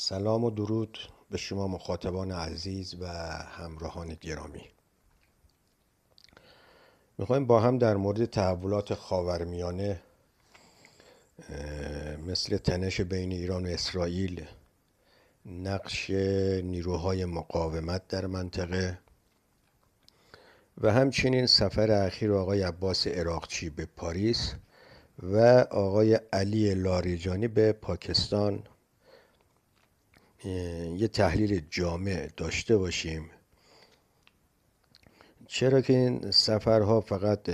سلام و درود به شما مخاطبان عزیز و همراهان گرامی. میخوایم با هم در مورد تحولات خاورمیانه مثل تنش بین ایران و اسرائیل، نقش نیروهای مقاومت در منطقه و همچنین سفر اخیر آقای عباس عراقچی به پاریس و آقای علی لاریجانی به پاکستان یه تحلیل جامع داشته باشیم، چرا که این سفرها فقط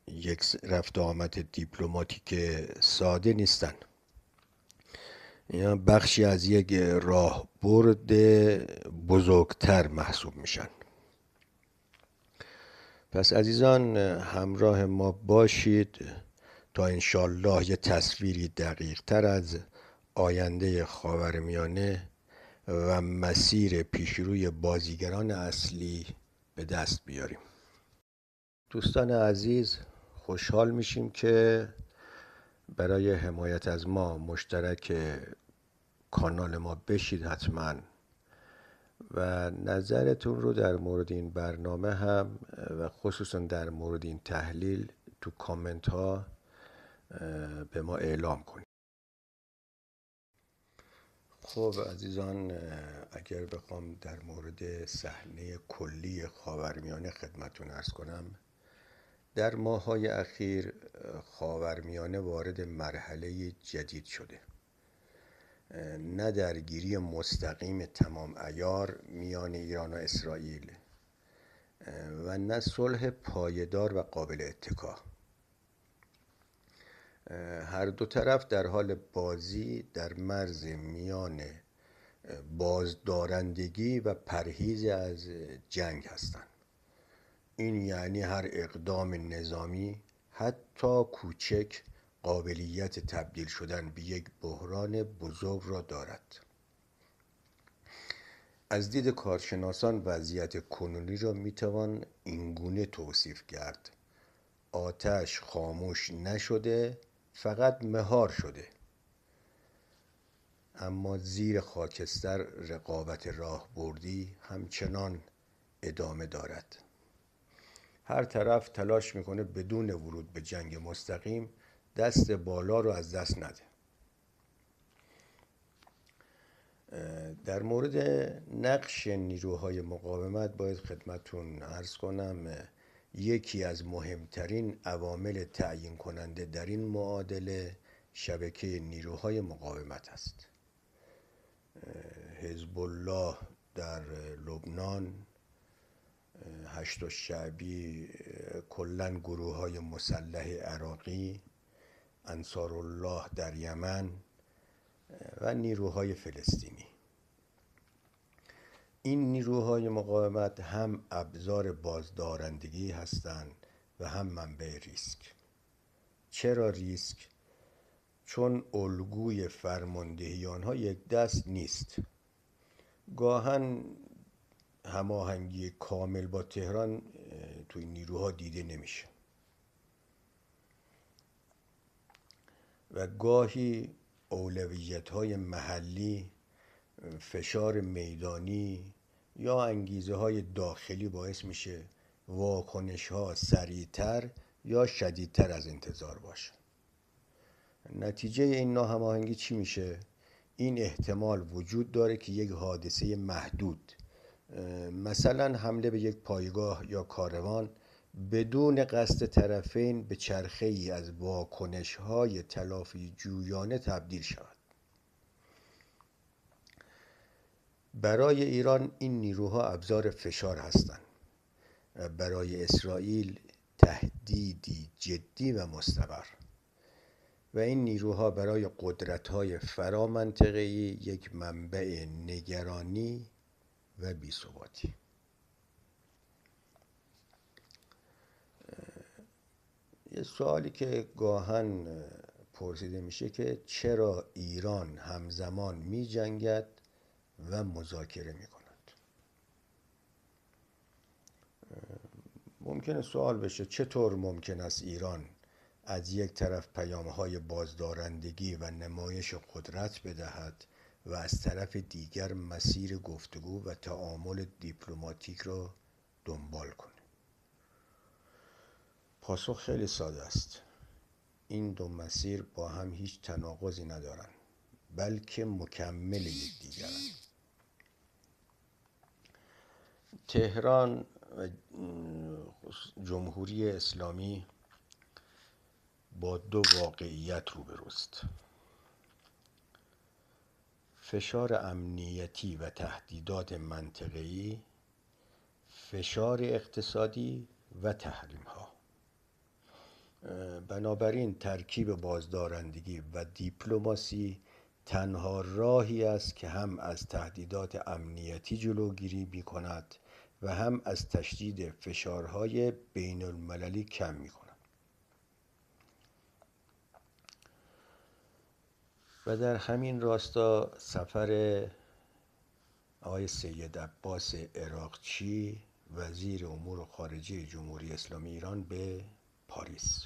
یک رفت آمد دیپلماتیک ساده نیستن، یا بخشی از یک راهبرد بزرگتر محسوب میشن. پس عزیزان همراه ما باشید تا انشالله یه تصویری دقیق تر از آینده خاورمیانه و مسیر پیشروی بازیگران اصلی به دست بیاریم. دوستان عزیز، خوشحال میشیم که برای حمایت از ما مشترک کانال ما بشید حتما و نظرتون رو در مورد این برنامه هم و خصوصا در مورد این تحلیل تو کامنت ها به ما اعلام کنید. خب عزیزان، اگر بخوام در مورد صحنه کلی خاورمیانه خدمتتون عرض کنم، در ماه‌های اخیر خاورمیانه وارد مرحله جدید شده. نه درگیری مستقیم تمام عیار میان ایران و اسرائیل و نه صلح پایدار و قابل اتکا. هر دو طرف در حال بازی در مرز میان بازدارندگی و پرهیز از جنگ هستند. این یعنی هر اقدام نظامی حتی کوچک قابلیت تبدیل شدن به یک بحران بزرگ را دارد. از دید کارشناسان وضعیت کنونی را میتوان اینگونه توصیف کرد: آتش خاموش نشده، فقط مهار شده. اما زیر خاکستر رقابت راهبردی همچنان ادامه دارد. هر طرف تلاش میکنه بدون ورود به جنگ مستقیم دست بالا رو از دست نده. در مورد نقش نیروهای مقاومت باید خدمتون عرض کنم یکی از مهمترین عوامل تعیین کننده در این معادله شبکه نیروهای مقاومت است. حزب الله در لبنان، هشت الشعبی، کلاً گروه‌های مسلح عراقی، انصارالله در یمن و نیروهای فلسطینی. این نیروهای مقاومت هم ابزار بازدارندگی هستند و هم منبع ریسک. چرا ریسک؟ چون الگوی فرماندهی آنها یک دست نیست. گاهن هماهنگی کامل با تهران توی نیروها دیده نمیشه و گاهی اولویت‌های محلی، فشار میدانی یا انگیزه‌های داخلی باعث میشه واکنش‌ها سریعتر یا شدیدتر از انتظار باشه. نتیجه این ناهماهنگی چی میشه؟ این احتمال وجود داره که یک حادثه محدود، مثلا حمله به یک پایگاه یا کاروان، بدون قصد طرفین به چرخه‌ای از واکنش‌های تلافی جویانه تبدیل شود. برای ایران این نیروها ابزار فشار هستند و برای اسرائیل تهدیدی جدی و مستمر. و این نیروها برای قدرت‌های فرامنطقه‌ای یک منبع نگرانی و بی‌ثباتی. یه سوالی که گاهن پرسیده میشه که چرا ایران همزمان می جنگد و مذاکره می کند؟ ممکنه سوال بشه چطور ممکن است ایران از یک طرف پیام‌های بازدارندگی و نمایش قدرت بدهد و از طرف دیگر مسیر گفتگو و تعامل دیپلماتیک را دنبال کنه. پاسخ خیلی ساده است. این دو مسیر با هم هیچ تناقضی ندارند، بلکه مکمل یکدیگرند. تهران و جمهوری اسلامی با دو واقعیت روبروست. فشار امنیتی و تهدیدات منطقه‌ای، فشار اقتصادی و تحریم‌ها. بنابراین ترکیب بازدارندگی و دیپلماسی تنها راهی است که هم از تهدیدات امنیتی جلوگیری می‌کند و هم از تشدید فشارهای بین المللی کم می‌کند. و در همین راستا سفر آقای سید عباس عراقچی وزیر امور خارجه جمهوری اسلامی ایران به پاریس،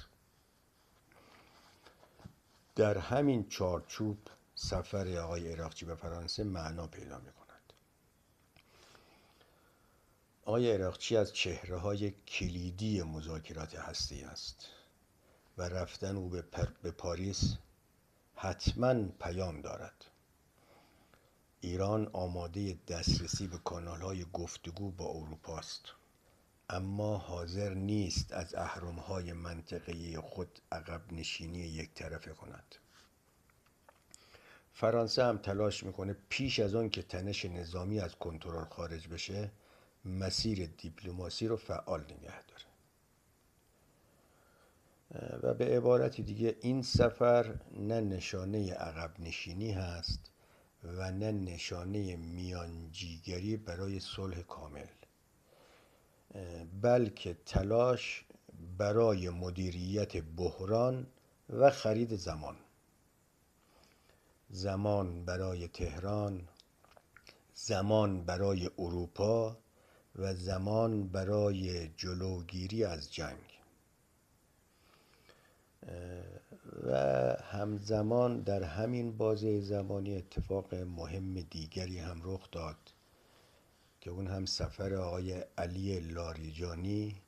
در همین چارچوب سفر آقای عراقچی به فرانسه معنا پیدا می کند. آقای عراقچی از چهره‌های کلیدی مذاکرات هسته‌ای است و رفتن او به پاریس حتماً پیام دارد. ایران آماده دسترسی به کانال‌های گفتگو با اروپا است، اما حاضر نیست از اهرم‌های منطقه‌ای خود عقب نشینی یک طرفه کند. فرانسه هم تلاش میکنه پیش از آن که تنش نظامی از کنترل خارج بشه مسیر دیپلماسی رو فعال نگه داره. و به عبارت دیگه این سفر نه نشانه عقب نشینی هست و نه نشانه میانجیگری برای صلح کامل، بلکه تلاش برای مدیریت بحران و خرید زمان برای تهران، زمان برای اروپا و زمان برای جلوگیری از جنگ. و همزمان در همین بازه زمانی اتفاق مهم دیگری هم رخ داد که اون هم سفر آقای علی لاریجانی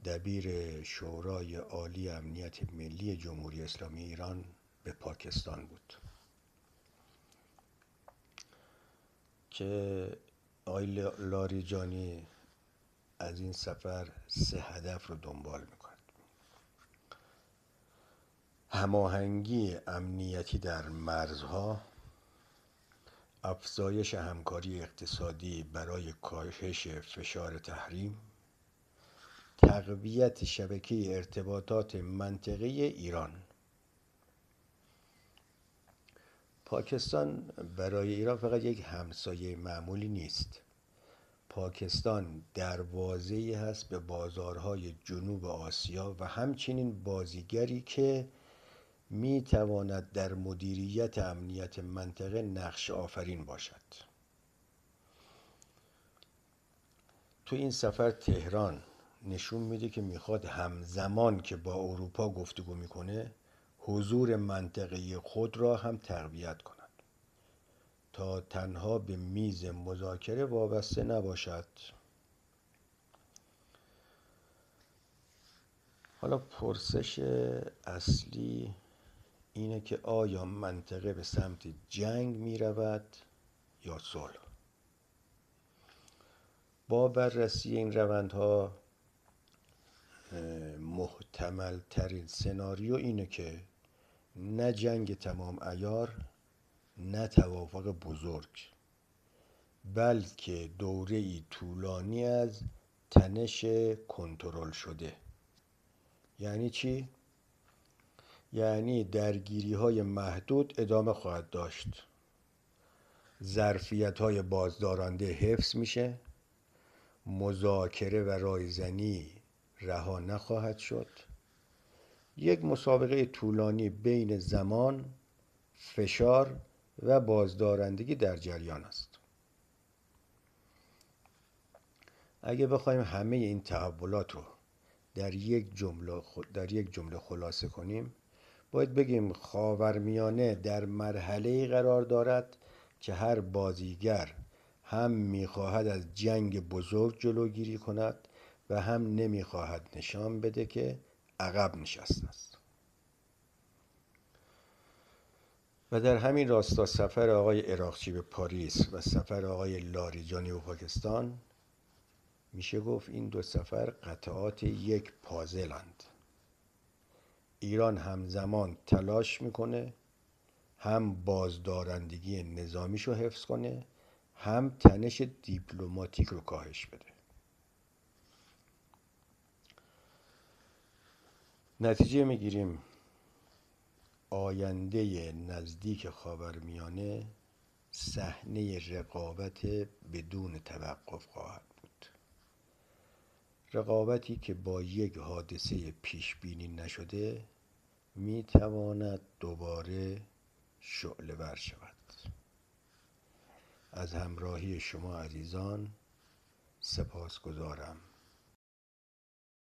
دبیر شورای عالی امنیت ملی جمهوری اسلامی ایران به پاکستان بود که آقای لاریجانی از این سفر 3 هدف رو دنبال می‌کند. هماهنگی امنیتی در مرزها، افزایش همکاری اقتصادی برای کاهش فشار تحریم، تقویت شبکه ارتباطات منطقه‌ای ایران. پاکستان برای ایران فقط یک همسایه معمولی نیست. پاکستان دروازه‌ای هست به بازارهای جنوب آسیا و همچنین بازیگری که می تواند در مدیریت امنیت منطقه نقش آفرین باشد. تو این سفر تهران نشون میده که میخواد همزمان که با اروپا گفتگو میکنه حضور منطقه‌ای خود را هم تقویت کند تا تنها به میز مذاکره وابسته نباشد. حالا پرسش اصلی اینه که آیا منطقه به سمت جنگ می رود یا صلح؟ با بررسی این روندها محتمل ترین سناریو اینه که نه جنگ تمام عیار نه توافق بزرگ، بلکه دوره‌ای طولانی از تنش کنترل شده. یعنی چی؟ یعنی درگیری‌های محدود ادامه خواهد داشت، ظرفیت‌های بازدارنده حفظ میشه، مذاکره و رایزنی رها نخواهد شد. یک مسابقه طولانی بین زمان، فشار و بازدارندگی در جریان است. اگه بخوایم همه این تحولات رو در یک جمله خلاصه کنیم، باید بگیم خاورمیانه در مرحله‌ای قرار دارد که هر بازیگر هم میخواهد از جنگ بزرگ جلوگیری کند و هم نمیخواهد نشان بده که عقب نشسته است. و در همین راستا سفر آقای عراقچی به پاریس و سفر آقای لاریجانی به پاکستان، میشه گفت این دو سفر قطعات یک پازلند. ایران همزمان تلاش میکنه هم بازدارندگی نظامیشو حفظ کنه، هم تنش دیپلماتیک رو کاهش بده. نتیجه میگیریم آینده نزدیک خاورمیانه صحنه رقابت بدون توقف خواهد بود. رقابتی که با یک حادثه پیش بینی نشده میتواند دوباره شعله ور شود. از همراهی شما عزیزان سپاسگزارم.